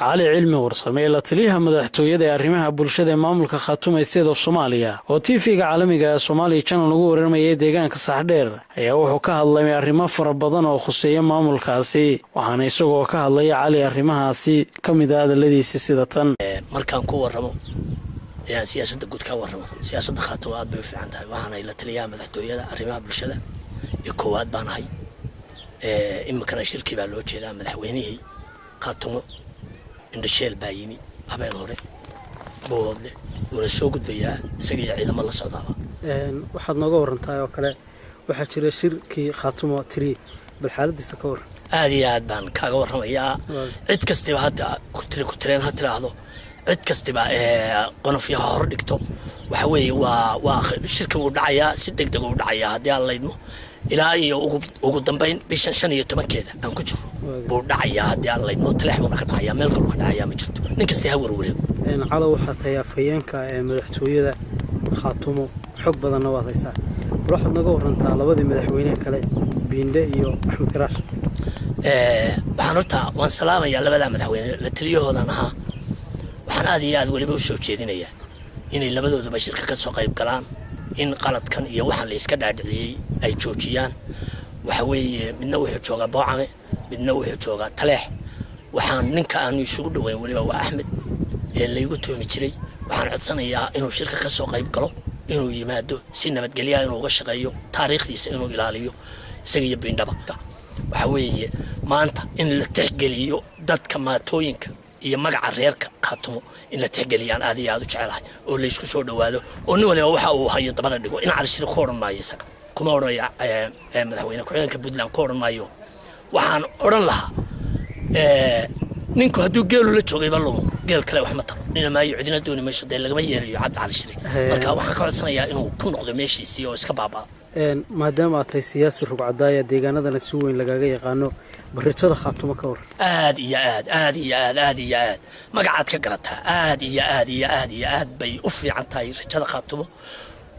cali cilmi warsame la taliyaha madaxtooyada ee arrimaha bulshada ee maamulka Khartoum ee State of Somalia oo TV-ga caalamiga ah Somali Channel ugu warramay deegaanka Saxdheer ayaa wuxuu ka hadlay arrimo fara badan oo khuseeya maamulkaasi waxaana isagoo ka hadlay cali arrimahaasi kamid ah hadaladiisa sida tan markaan ku warramo siyaasadda guud ka warramo siyaasadda Khartoum aad bay u fiican tahay waxaana la taliyaha madaxtooyada arrimaha bulshada iyo koowaad baan ahay imikana shirki baa loo jeedaa madaxweynihii Khartoum indhasheel baa yimi habeen hore boodle wala soo gudbayaa isaga ciidamada la socdaaba waxaad nooga warantaay oo kale waxa jira shirki Khartoum 3 bal xaaladiisa ka waran aad iyo aad baan kaaga warramayaa cid kastaba hadda ku tireen ha tiraahdo cid kastaba qonofyaha hor dhigto waxa weeye waa shirki uu dhacayaa si degdeg u dhacayaa haddii aan leedno ilaa iyo ugu dambeyn bishan 15keeda aan ku jiro buu dhacayaa haddii aan leedno telefoon ka dhacayaa meel kale ka dhacayaa ma jirto nin kasta ha warwareego calo waxa tahay afayeenka madaxtooyada Khartoum xog badan oo haysaa waxaad naga warantaa labadii madaxweyne kale Binde iyo Axmed Karaash waxaan horta waan salaamayaa labada madaxweyne la taliyahoodan ahaa waxaan aad iyo aad waliba u soo jeedinayaa inay labadooduba shirka ka soo qayb galaan in qaladkan iyo waxaan la iska dhaadhiciyay ay joojiyaan waxa weeye midna wuxuu joogaa Boocame midna wuxuu joogaa Taleex waxaan ninka aan isugu dhaweyn waliba waa Axmed ee la igu toomi jiray waxaan codsanayaa inuu shirka ka soo qayb galo inuu yimaado si nabadgelyo inuu uga shaqeeyo taariikhdiisa inuu ilaaliyo isaga iyo Bindaba waxa weeye maanta in la tixgeliyo dadka maatooyinka iyo magaca reerka Khartoum in la tixgeliyaan aad iyo aad u jecelahay oo la isku soo dhawaado oo nin waliba waxa uu hayo dabada dhigo in cali shir ku oran maayo isaga kuma oraya madaxweyne ku-xigeenka Puntland ku oran maayo waxaan oran lahaa ninku hadduu geelu la joogay balumo geel kale wax ma taro ina maayo cidina dooni mayso dee lagama yeerayo cabdi cali shir marka waxaan ka codsanayaa inuu ku noqdo meeshiisii oo iska baabaa maadaama aad tahay siyaasi rugcadaaya deegaanadana si weyn lagaga yaqaano barashada Khartoum ka war aad iyo aad magacaad ka garataa aad iyo aad bay u fiican tahay rajada Khartoum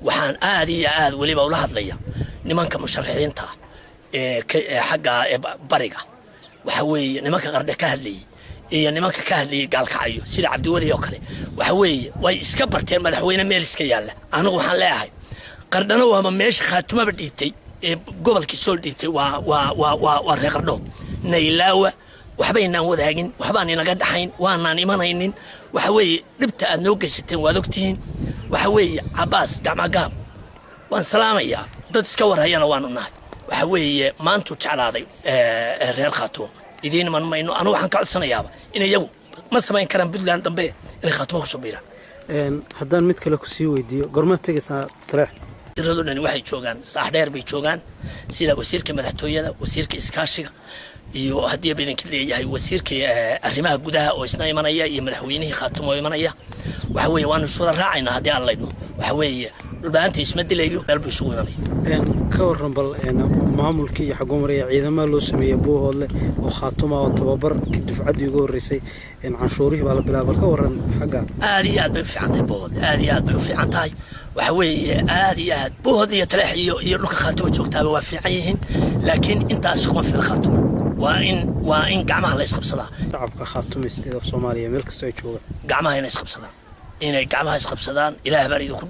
waxaan aad iyo aad waliba ula hadlaya nimanka musharaxiinta xagga bariga waxa weeye nimanka qarda ka hadlayay iyo nimanka ka hadlayay gaalkacayo sida Cabdiwali oo kale waxa weeye way iska barteen madaxweyne meel iska yaala anigu waxaan leeyahay qardana waa meesha Khartoum ba dhigtay gobolkii soo dhigtay waa reer qardho naylaawa waxba inaan wadaagin waxbaan inaga dhaxayn waanaan imanaynin waxa weeye dhibta aad noo geysateen waad ogtihiin waxa weeye Abbas Gamagaab waan salaamayaa dad iska warhayana waan u nahay waxa weeye maantu jeclaaday reer Khartoum idiin man mayno anu waxaan ka codsanayaa in iyagu ma samayn karaan Puntland dambe in Khartoum ku soo biiraan haddaan mid kale ku sii weydiiyo gorma tagaysaa Taleex tiradoodan waxay joogaan Saxdheer bay joogaan sida wasiirka madaxtooyada wasiirka iskaashiga iyo haddii badanka leeyahay wasiirka arrimaha gudaha oo isna imanaya iyo madaxweynihii Khartoum oo imanaya waxa weeye waan soo raacaynaa haddii aan leedno waxa weeye dhulbaanta isma dilayo meel bay isugu imanaya ka waran bal maamulkii iyo xaguumariga ciidamada loo sameeyay Boodle oo Khartoum oo tababar dufcadii ugu horeysay canshuurihii baa la bilaabay ka waran xagga aad iyo aad bay u fiican tahay Boodle aad iyo aad bay u fiican tahay waxa weeye aad iyo aad Boodle iyo Taleex iyo dhulka Khartoum joogtaa waa fiican yihiin laakiin intaas kuma filan Khartoum waa in gacmaha la isqabsadaa shacabka Khartoum State of Somalia meel kasta ay joogaan gacmaha inay isqabsadaan inay gacmaha isqabsadaan ilaahay baa idinku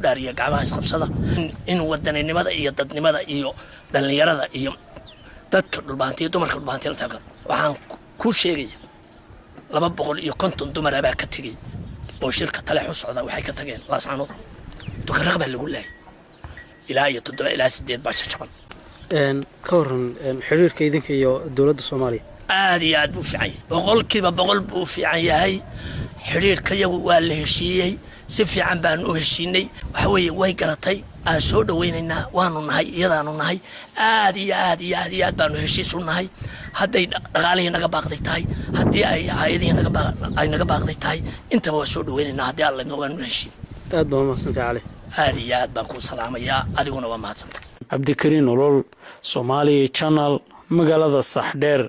dhaariyo gacmaha isqabsada in wadaninimada iyo dadnimada iyo dhalinyarada iyo dadka dhulbaantiyo dumarka dhulbaantiyo la taagan waxaan ku sheegaya 250 dumar baa ka tagay oo shirka Taleex u socda waxay ka tageen laascanood dukaraq baa lagu leeyahay ilaa iyo 7 ilaa 8 baa jaban ka waran xiriirka idinka iyo dawladda Soomaaliya aad iyo aad buu fiican yahay boqolkiiba boqol buu fiican yahay xiriirka iyagu waa la heshiiyay si fiican baan u heshiinay waxa weeye way garatay aan soo dhaweynaynaa waanu nahay iyadaanu nahay aad iyo aad baanu heshiis u nahay hadday dhaqaalihii naga baaqday tahay haddii ay hay'adihii naga baaqday tahay intaba waa soo dhaweynaynaa haddii alla noogaanu heshiin aad baan mahadsantahay cali aad iyo aad baan ku salaamayaa adiguna waa mahadsantahay Cabdikariin Olol Somali Channel magaalada Saxdheer